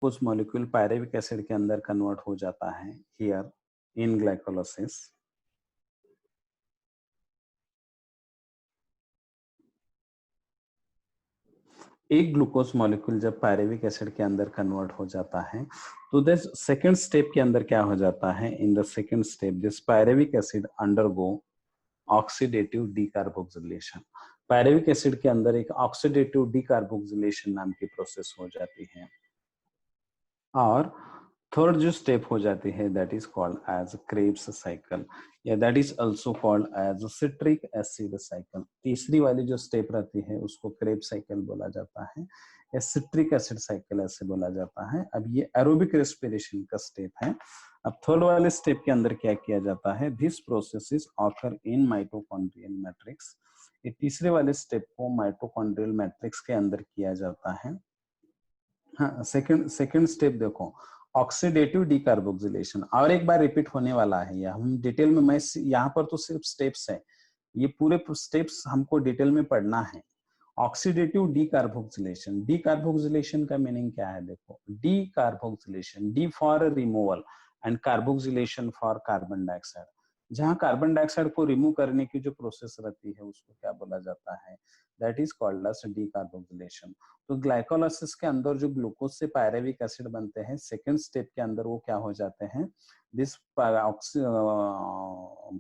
कुछ molecule पायरेविक acid के अंदर कन्वर्ट हो जाता है हियर इन ग्लाइकोलाइसिस। एक ग्लूकोज मॉलिक्यूल जब पायरेविक एसिड के अंदर कन्वर्ट हो जाता है तो दिस सेकंड स्टेप के अंदर क्या हो जाता है, in the second step this pyruvic acid undergo oxidative decarboxylation. Pyruvic acid के अंदर एक ऑक्सीडेटिव डीकार्बोक्सिलेशन नाम की प्रोसेस हो जाती है और थर्ड जो स्टेप हो जाती है that is called as Krebs cycle या that is also called as citric acid cycle. तीसरी वाली जो स्टेप रहती है उसको क्रेब्स साइकिल बोला जाता है या सिट्रिक एसिड साइकिल ऐसे बोला जाता है। अब ये एरोबिक रेस्पिरेशन का स्टेप है। अब थर्ड वाले स्टेप के अंदर क्या किया जाता है, this process is occur in mitochondrial matrix. ये तीसरे वाले स्टेप को माइटोकॉन्ड्रियल मैट्रिक्स के अंदर किया जाता है। हाँ, सेकंड स्टेप देखो ऑक्सीडेटिव डीकार्बोक्सिलेशन, और एक बार रिपीट होने वाला है या हम डिटेल में, मैं यहाँ पर तो सिर्फ स्टेप्स है, ये पूरे स्टेप्स हमको डिटेल में पढ़ना है। ऑक्सीडेटिव डीकार्बोक्सिलेशन, डीकार्बोक्सिलेशन का मीनिंग क्या है देखो, decarboxylation, D for removal and carboxylation for carbon dioxide. जहां कार्बन डाइऑक्साइड को रिमूव करने की जो प्रोसेस रहती है उसको क्या बोला जाता है, that is called as decarboxylation. तो ग्लाइकोलाइसिस के अंदर जो ग्लूकोज से पायरेविक एसिड बनते हैं सेकंड स्टेप के अंदर वो क्या हो जाते हैं, this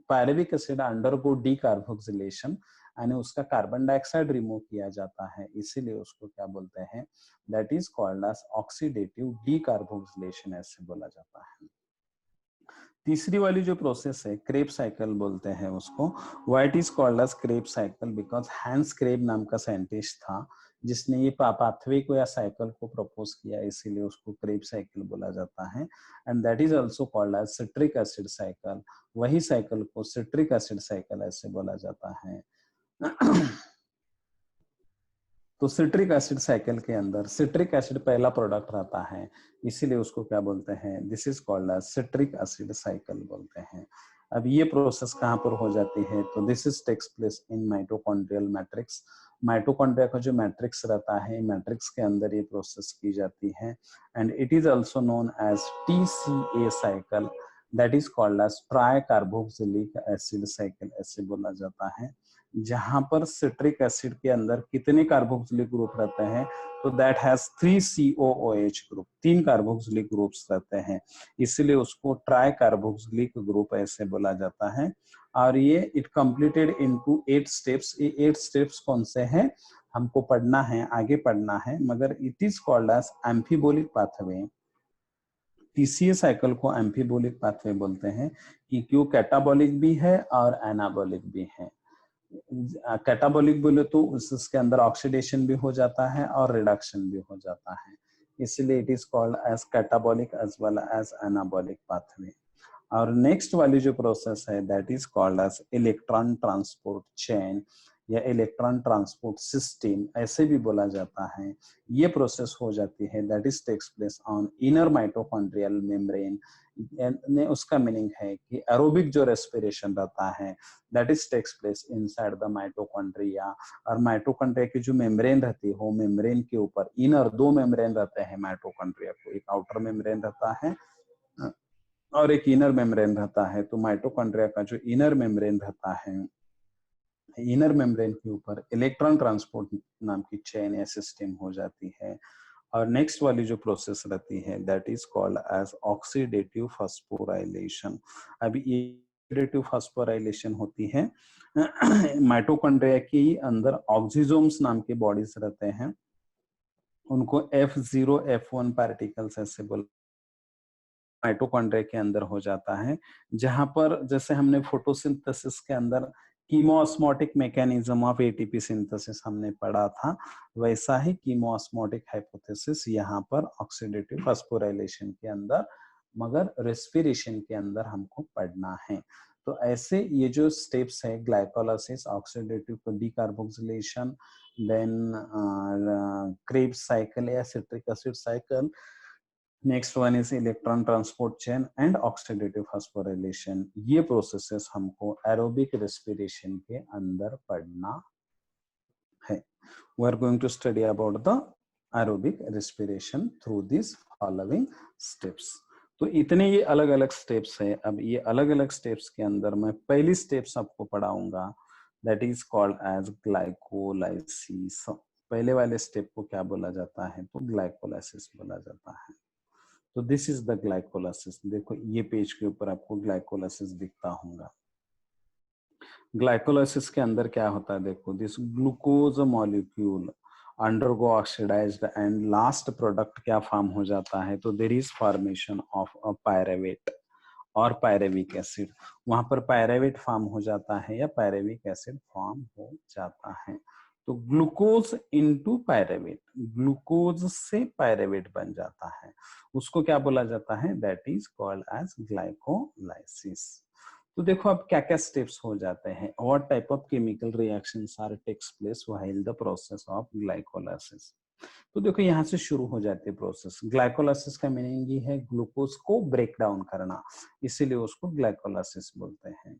pyruvic acid undergo decarboxylation यानी उसका कार्बन डाइऑक्साइड रिमूव किया जाता है, इसीलिए उसको क्या बोलते हैं, that is called as oxidative decarboxylation ऐसे बोला जाता है। तीसरी वाली जो प्रोसेस है क्रेब साइकिल बोलते हैं उसको, what is called as Kreb cycle because Hans Kreb नाम का साइंटिस्ट था जिसने ये पाथवे को या साइकिल को प्रपोज किया, इसीलिए उसको क्रेब साइकिल बोला जाता है। And that is also called as citric acid cycle, वही साइकिल को सिट्रिक एसिड साइकिल ऐसे बोला जाता है। तो सिट्रिक एसिड साइकिल के अंदर सिट्रिक एसिड पहला प्रोडक्ट रहता है, इसीलिए उसको क्या बोलते हैं, this is called as citric acid cycle बोलते हैं। अब ये प्रोसेस कहाँ पर हो जाती है, तो this is takes place in mitochondrial matrix. Mitochondria का जो मैट्रिक्स रहता है, मैट्रिक्स के अंदर ये प्रोसेस की जाती है and it is also known as TCA cycle, that is called as tricarboxylic acid cycle ऐसे बोला जाता है। जहां पर सिट्रिक एसिड के अंदर कितने कार्बोक्सिलिक ग्रुप रहते हैं, तो that has 3 COOH group, 3 carboxylic groups रहते हैं, इसलिए उसको ट्राई कार्बोक्सिलिक ग्रुप ऐसे बोला जाता है। और ये इट कंप्लीटेड इनटू 8 स्टेप्स। ये 8 स्टेप्स कौन से हैं हमको पढ़ना है, आगे पढ़ना है, मगर it is called as amphibolic pathway. TCA cycle को एम्फीबोलिक पाथवे बोलते हैं कि क्यों कैटाबॉलिक भी है और एनाबॉलिक भी है। कैटाबॉलिक बोले तो उसके अंदर ऑक्सीडेशन भी हो जाता है और रिडक्शन भी हो जाता है, इसलिए it is called as catabolic as well as anabolic pathway. और नेक्स्ट वाली जो प्रोसेस है that is called as electron transport chain या इलेक्ट्रॉन ट्रांसपोर्ट सिस्टम ऐसे भी बोला जाता है। ये प्रोसेस हो जाती है that is takes place on inner mitochondrial membrane. ने उसका मीनिंग है कि एरोबिक जो रेस्पिरेशन रहता है that is takes place inside the mitochondria. और माइटोकॉन्ड्रिया की जो मेम्ब्रेन रहती है वो मेम्ब्रेन के ऊपर इनर 2 मेम्ब्रेन रहते हैं माइटोकॉन्ड्रिया को, एक आउटर मेम्ब्रेन रहता है और एक इनर मेम्ब्रेन रहता है। तो माइटोकॉन्ड्रिया का जो इनर मेम्ब्रेन रहता है, इनर मेम्ब्रेन के ऊपर इलेक्ट्रॉन ट्रांसपोर्ट नाम की चेन या सिस्टम हो जाती है। और नेक्स्ट वाली जो प्रोसेस रहती है that is called as oxidative phosphorylation. अभी ये ऑक्सीडेटिव फास्फोराइलेशन होती है माइटोकॉन्ड्रिया के अंदर ऑक्सीजोम्स नाम के बॉडीज रहते हैं, उनको F0 F1 पार्टिकल्स ऐसे बोल माइटोकॉन्ड्रिया के अंदर हो जाता है। जहां पर जैसे हमने फोटोसिंथेसिस के अंदर कीमोऑस्मोटिक मैकेनिज्म ऑफ एटीपी सिंथेसिस हमने पढ़ा था, वैसा ही कीमोऑस्मोटिक हाइपोथेसिस यहाँ पर ऑक्सीडेटिव फास्फोराइलेशन के अंदर, मगर रेस्पिरेशन के अंदर हमको पढ़ना है। तो ऐसे ये जो स्टेप्स है glycolysis, oxidative decarboxylation, then Krebs cycle या citric acid cycle, next one is electron transport chain and oxidative phosphorylation. ये प्रोसेसेस हमको एरोबिक रेस्पिरेशन के अंदर पढ़ना है। We are going to study about the aerobic respiration through these following steps. तो इतने ये अलग अलग स्टेप्स है। अब ये अलग अलग स्टेप्स के अंदर मैं पहली स्टेप्स आपको पढ़ाऊंगा, that is called as glycolysis. पहले वाले स्टेप को क्या बोला जाता है, तो ग्लाइकोलाइसिस बोला जाता है। तो दिस इज द ग्लाइकोलाइसिस। देखो ये पेज के ऊपर आपको ग्लाइकोलाइसिस दिखता होगा। ग्लाइकोलाइसिस के अंदर क्या होता है, देखो this glucose molecule undergo oxidised and last product क्या फॉर्म हो जाता है, तो there is formation of a pyruvate और पायरेविक एसिड। वहां पर पायरेवेट फॉर्म हो जाता है या पायरेविक एसिड फॉर्म हो जाता है। तो ग्लूकोज इनटू पायरेवेट, ग्लूकोज से पायरेवेट बन जाता है, उसको क्या बोला जाता है, that is called as glycolysis. तो देखो अब क्या क्या स्टेप्स हो जाते हैं, what type of chemical reactions are takes place while the process of glycolysis. तो देखो यहाँ से शुरू हो जाती है प्रोसेस। ग्लाइकोलाइसिस का मीनिंग ये है ग्लूकोज को ब्रेक डाउन करना, इसीलिए उसको ग्लाइकोलाइसिस बोलते हैं।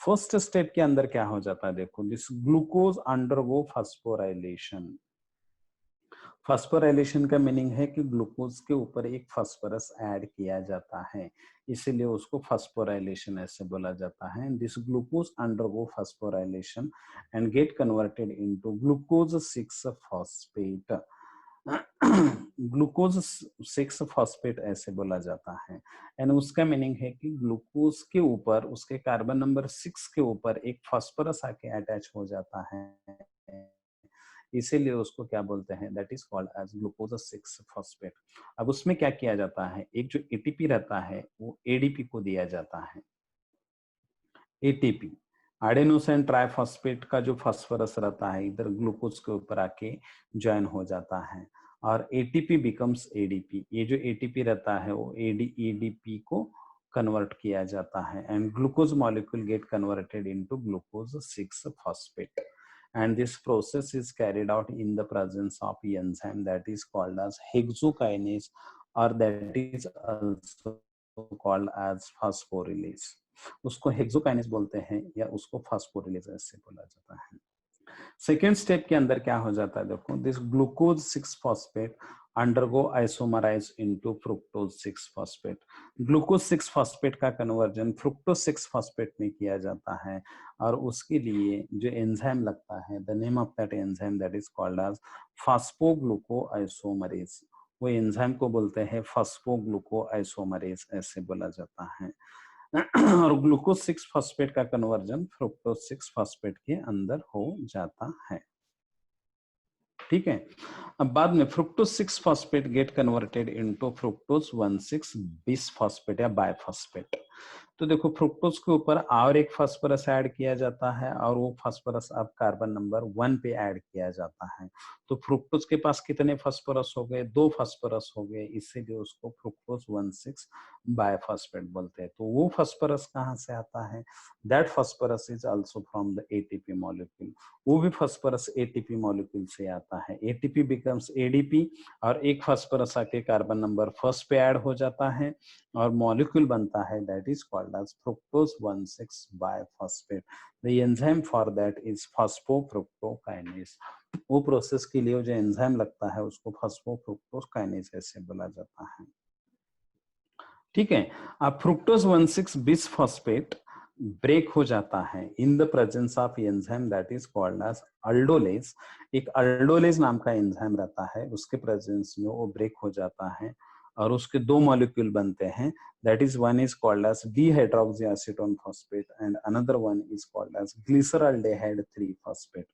फर्स्ट स्टेप के अंदर क्या हो जाता है, देखो this glucose undergo phosphorylation. Phosphorylation का मीनिंग है कि ग्लूकोज के ऊपर एक फास्फोरस ऐड किया जाता है, इसीलिए उसको फास्फोराइलेशन ऐसे बोला जाता है। This glucose undergo phosphorylation and gate converted into glucose 6 phosphate. Glucose 6 phosphate ऐसे बोला जाता है। एंड उसका मीनिंग है कि ग्लूकोज के ऊपर, उसके कार्बन नंबर 6 के ऊपर एक फास्फोरस आके अटैच हो जाता है, इसीलिए उसको क्या बोलते हैं, that is called as glucose 6 phosphate. अब उसमें क्या किया जाता है, एक जो एटीपी रहता है वो एडीपी को दिया जाता है। एटीपी एडेनोसिन ट्राइफॉस्फेट का जो फास्फोरस रहता है इधर ग्लूकोज के ऊपर आके ज्वाइन हो जाता है और एटीपी बिकम्स एडीपी। ये जो एटीपी रहता है वो एडीपी को कन्वर्ट किया जाता है and glucose molecule gate converted into glucose 6 phosphate. And this process is carried out in the presence of enzyme that is called as hexokinase, or that is also called as phosphorylase। उसको hexokinase बोलते हैं या उसको फास्फोरिलेज ऐसे बोला जाता है। Second step के अंदर क्या हो जाता है, देखो this glucose 6 phosphate undergo isomerise into fructose 6 phosphate. Glucose 6 phosphate का कन्वर्जन फ्रुक्टोज 6 फॉस्फेट में किया जाता है और उसके लिए जो एंजाइम लगता है, the name of that enzyme that is called as phosphoglucoisomerase. वो एंजाइम को बोलते हैं फास्फोग्लूको आइसोमरेज ऐसे बोला जाता है। और ग्लूकोज 6 फॉस्फेट का कन्वर्जन फ्रुक्टोज 6 फॉस्फेट के अंदर हो जाता है। ठीक है। अब बाद में fructose 6 phosphate get converted into fructose 1,6 bis phosphate या बायफॉस्फेट। तो देखो फ्रुक्टोज के ऊपर और एक फास्फोरस ऐड किया जाता है और वो फास्फोरस अब कार्बन नंबर 1 पे ऐड किया जाता है। तो फ्रुक्टोज के पास कितने फास्फोरस हो गए, 2 फास्फोरस हो गए, इसीलिए उसको फ्रुक्टोज 1,6 बायफॉस्फेट बोलते हैं। तो वो फास्फोरस कहाँ से आता है, that phosphorus is also from the ATP molecule. वो भी फास्फोरस एटीपी मॉलिक्यूल से आता है। एटीपी बिकम्स एडीपी और एक फास्फोरस आके कार्बन नंबर फर्स्ट पे ऐड हो जाता है और मॉलिक्यूल बनता है that is called as fructose 1,6 biphosphate. The enzyme for that is phosphofructokinase. वो प्रोसेस के लिए जो एंजाइम लगता है उसको फॉस्फोफ्रुक्टोकाइनेज ऐसे बोला जाता है। ठीक है। अब फ्रुक्टोज 1,6 बिस फॉस्फेट ब्रेक हो जाता है in the presence of enzyme that is called as aldolase. एक अल्डोलेज नाम का एंजाइम रहता है, उसके प्रेजेंस में वो ब्रेक हो जाता है और उसके 2 मॉलिक्यूल बनते हैं, that is one is called as dihydroxy acetone phosphate and another one is called as glyceraldehyde 3 phosphate.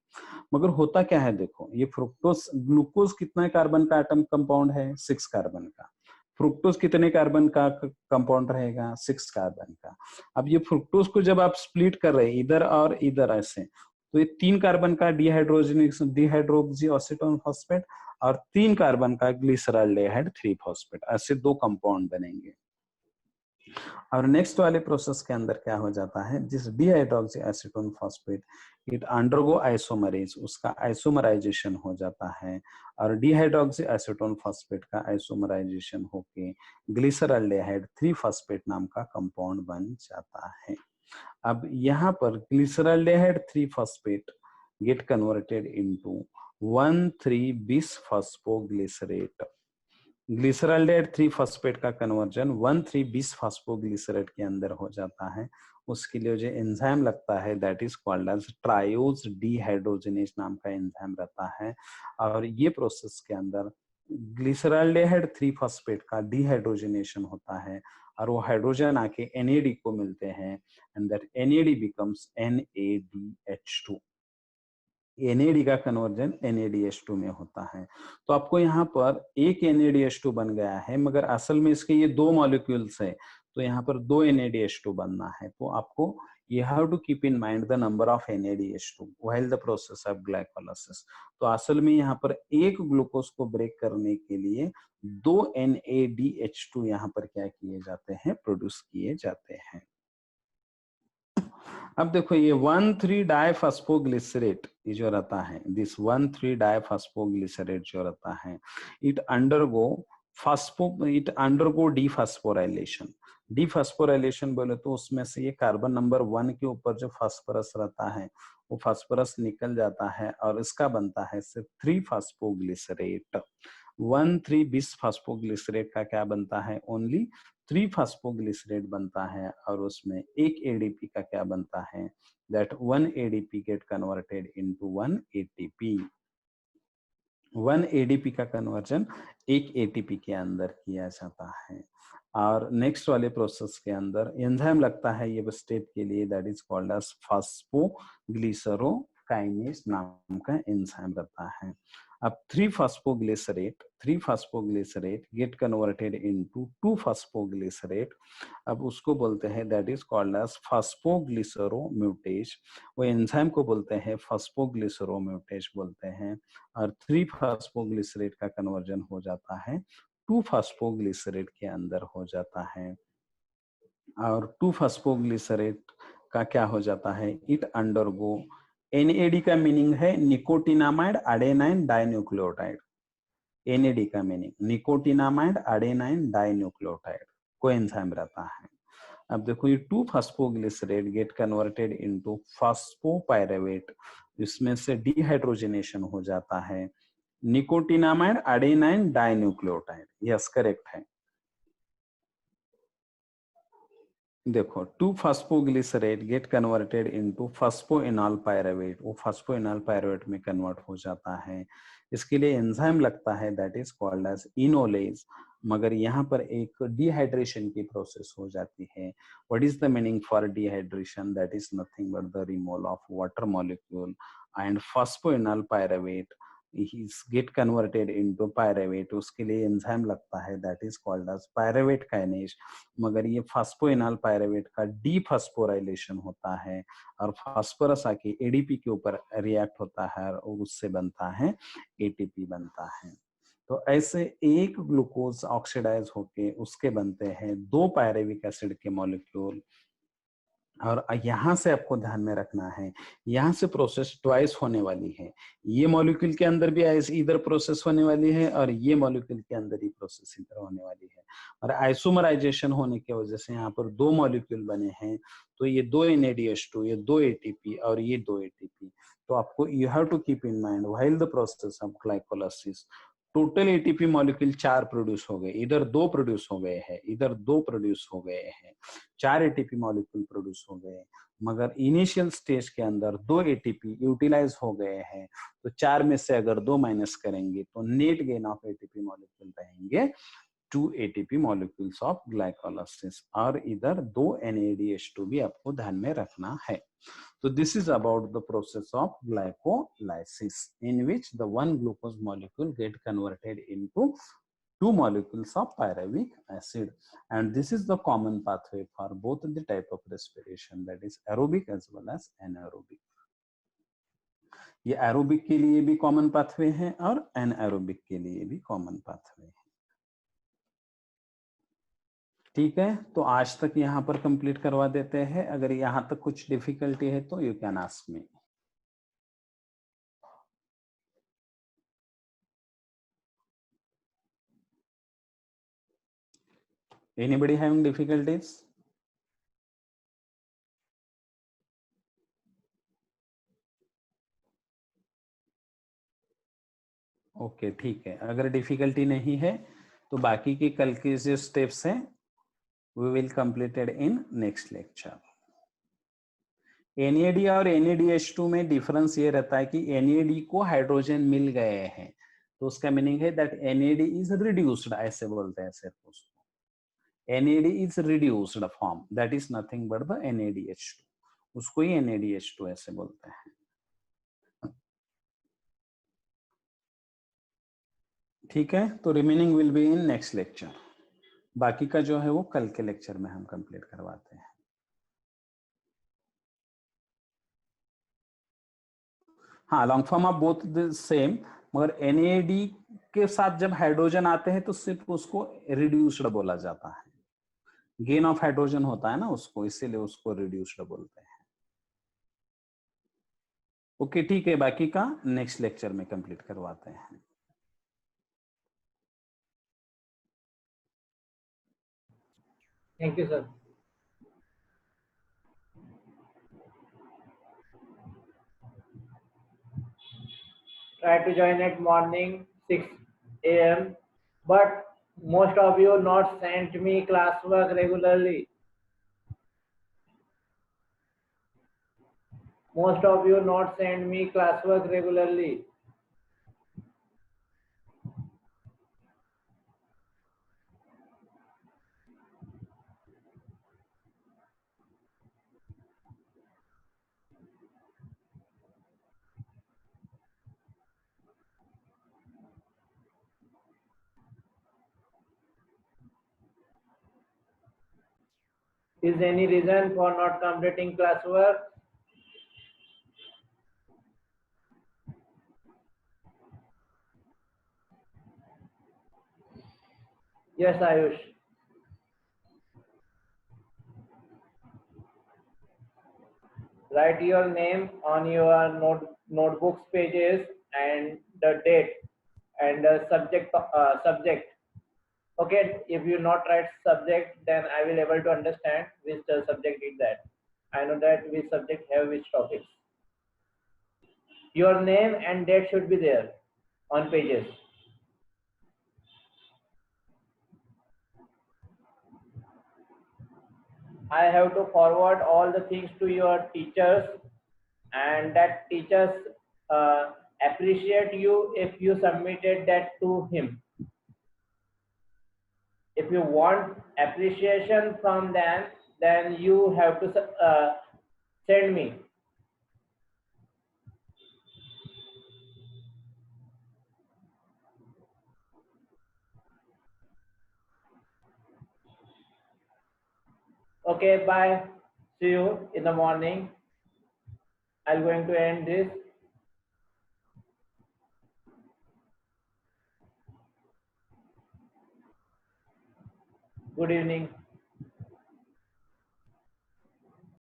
मगर होता क्या है, देखो ये फ्रुक्टोज, ग्लूकोज कितना कार्बन का एटम कंपाउंड है, 6 कार्बन का। फ्रुक्टोज कितने कार्बन का कंपाउंड रहेगा, 6 कार्बन का। अब ये फ्रुक्टोज को जब आप स्प्लिट कर रहे हैं इधर और इधर ऐसे, तो ये 3 कार्बन का डिहाइड्रोक्सी एसीटोन फॉस्फेट और 3 कार्बन का ग्लिसरॉल्डिहाइड 3 फॉस्फेट, ऐसे 2 कंपाउंड बनेंगे। और नेक्स्ट वाले प्रोसेस के अंदर क्या हो जाता है, जिस dihydroxy acetone phosphate it undergo isomerase, उसका आइसोमराइजेशन हो जाता है और डिहाइड्रोक्सी एसीटोन फॉस्फेट का आइसोमराइजेशन होके ग्लिसरॉल्डिहाइड 3 फॉस्फेट नाम का कंपाउंड बन जाता है। अब यहाँ पर glyceraldehyde 3 phosphate get converted into one three bisphosphoglycerate. Glyceraldehyde three phosphate का कन्वर्जन 1,3-बिसफॉस्फोग्लिसरेट के अंदर हो जाता है। उसके लिए जो एंजाइम लगता है that is called as triose dehydrogenase नाम का एंजाइम रहता है। और ये प्रोसेस के अंदर ग्लिसरॉल्डेहाइड 3-फॉस्फेट का डीहाइड्रोजिनेशन होता है और वो हाइड्रोजन आके NAD को मिलते हैं and that NAD becomes NADH2। NAD का कन्वर्जन NADH2 में होता है। तो आपको यहाँ पर एक NADH2 बन गया है, मगर असल में इसके ये दो मॉलिक्यूल्स है, तो यहाँ पर दो NADH2 बनना है। तो आपको you have to keep in mind the number of NADH2 while the process of glycolysis। तो असल में यहाँ पर एक ग्लूकोज को ब्रेक करने के लिए दो NADH2 यहाँ पर क्या किए जाते हैं, प्रोड्यूस किए जाते हैं। अब देखो ये 1,3-डाइफॉस्फोग्लिसरेट ये जो रहता है, दिस 1,3-डाइफॉस्फोग्लिसरेट जो रहता है, इट अंडरगो डीफॉस्फोराइलेशन। डीफॉस्फोराइलेशन बोले तो उसमें से ये कार्बन नंबर 1 के ऊपर जो फास्फोरस रहता है वो फास्फोरस निकल जाता है और इसका बनता है सिर्फ 3-फास्फोग्लिसरेट। 1,3-बिसफॉस्फोग्लिसरेट का क्या बनता है, ओनली 3-फास्फोग्लिसरेट बनता है और उसमें एक ADP का क्या बनता है, that 1 ADP get converted into 1 ATP। 1 ADP का कन्वर्जन एक ATP के अंदर किया जाता है। और नेक्स्ट वाले प्रोसेस के अंदर एंजाइम लगता है ये स्टेप के लिए, दैट इज कॉल्ड एज फास्फोग्लिसरोकाइनेज नाम का एंजाइम रहता है। अब 3-फास्फोग्लिसरेट गेट कन्वर्टेड इनटू 2-फास्फोग्लिसरेट। अब उसको बोलते हैं दैट इज कॉल्ड एज फास्फोग्लिसरोम्यूटेज। वो एंजाइम को बोलते हैं फास्फोग्लिसरोम्यूटेज बोलते हैं। और 3-फास्फोग्लिसरेट का कन्वर्जन हो जाता है 2-फास्फोग्लिसरेट के अंदर हो जाता है। और 2-फास्फोग्लिसरेट का क्या हो जाता है, इट अंडरगो NAD का मीनिंग है निकोटिनामाइड एडेनाइन डाइन्यूक्लियोटाइड। NAD का meaning nicotinamide adenine dinucleotide coenzyme रहता है। अब देखो ये 2-फास्फोग्लिसरेट गेट कन्वर्टेड इनटू फास्फोपाइरुवेट, इसमें से डिहाइड्रोजनेशन हो जाता है nicotinamide adenine dinucleotide. Yes correct है। देखो 2-फास्फोग्लिसरेट गेट कन्वर्टेड इनटू फास्फोइनॉल पायरुवेट, वो फास्फोइनॉल पायरुवेट में कन्वर्ट हो जाता है। इसके लिए एंजाइम लगता है that is called as enolase, मगर यहाँ पर एक डिहाइड्रेशन की प्रोसेस हो जाती है। What is the meaning for dehydration, that is nothing but the removal of water molecule and phosphoenol pyruvate get converted into pyruvate. उसके लिए एंजाइम लगता है that is called as pyruvate kinase, मगर ये फास्फोइनॉल पायरुवेट का डीफॉस्फोराइलेशन होता है और फास्फोरस आके ADP के ऊपर रिएक्ट होता है और उससे बनता है ATP बनता है। तो ऐसे एक ग्लूकोज ऑक्सीडाइज होके उसके बनते हैं दो पायरुविक एसिड के मॉलिक्यूल। और यहाँ से आपको ध्यान में रखना है, यहाँ से प्रोसेस ट्वाइस होने वाली है। ये मॉलिक्यूल के अंदर भी इधर प्रोसेस होने वाली है और ये मॉलिक्यूल के अंदर ही प्रोसेस इधर होने वाली है। और आइसोमराइजेशन होने की वजह से यहाँ पर दो मॉलिक्यूल बने हैं, तो ये दो NADH2, ये दो ATP और ये दो ATP। तो आपको you have to keep in mind while the process of glycolysis total ATP molecule 4 produce हो गए, इधर 2 प्रोड्यूस हो गए हैं, इधर 2 प्रोड्यूस हो गए हैं, 4 ATP मॉलिक्यूल प्रोड्यूस हो गए। मगर इनिशियल स्टेज के अंदर 2 ATP यूटिलाइज हो गए हैं, तो 4 में से अगर 2 माइनस करेंगे तो net gain of ATP molecule रहेंगे 2 ATP मॉलिक्यूल्स ऑफ ग्लाइकोलाइसिस। और इधर 2 NADH2 भी आपको ध्यान में रखना है। So this is about the process of glycolysis, in which the one glucose molecule get converted into two molecules of pyruvic acid, and this is the common pathway for both the type of respiration, that is aerobic as well as anaerobic। ये aerobic के लिए भी common pathway है और anaerobic के लिए भी common pathway है। ठीक है, तो आज तक यहाँ पर कंप्लीट करवा देते हैं। अगर यहाँ तक कुछ डिफिकल्टी है तो you can ask me. Anybody having difficulties? Okay ठीक है, अगर डिफिकल्टी नहीं है तो बाकी के कल के जो स्टेप्स हैं we will completed in next lecture. NAD और NADH2 में डिफरेंस ये रहता है कि NAD को हाइड्रोजन मिल गए हैं तो उसका मीनिंग है दैट NAD इज रिड्यूस्ड, ऐसे बोलते हैं सिर्फ उसको। NAD is reduced form, that is nothing but the NADH2, उसको ही NADH2 ऐसे बोलते हैं। ठीक है, तो remaining will be in next lecture, बाकी का जो है वो कल के लेक्चर में हम कंप्लीट करवाते हैं। हाँ, long form of both the same, मगर NAD के साथ जब हाइड्रोजन आते हैं तो सिर्फ उसको रिड्यूस्ड बोला जाता है, गेन ऑफ हाइड्रोजन होता है ना उसको, इसीलिए उसको रिड्यूस्ड बोलते हैं। ओके ठीक है, बाकी का नेक्स्ट लेक्चर में कंप्लीट करवाते हैं। Thank you sir. Try to join at morning 6 a.m. But most of you not sent me classwork regularly. Most of you not send me classwork regularly. Is any reason for not completing classwork? Yes, Ayush. Write your name on your notebooks pages and the date and the subject. Okay, if you not write subject, then I will able to understand which subject is that. I know that which subject have which topics. Your name and date should be there on pages. I have to forward all the things to your teachers, and that teachers appreciate you if you submitted that to him. If you want appreciation from them, then you have to send me. Okay, bye. See you in the morning. I'm going to end this. Good evening.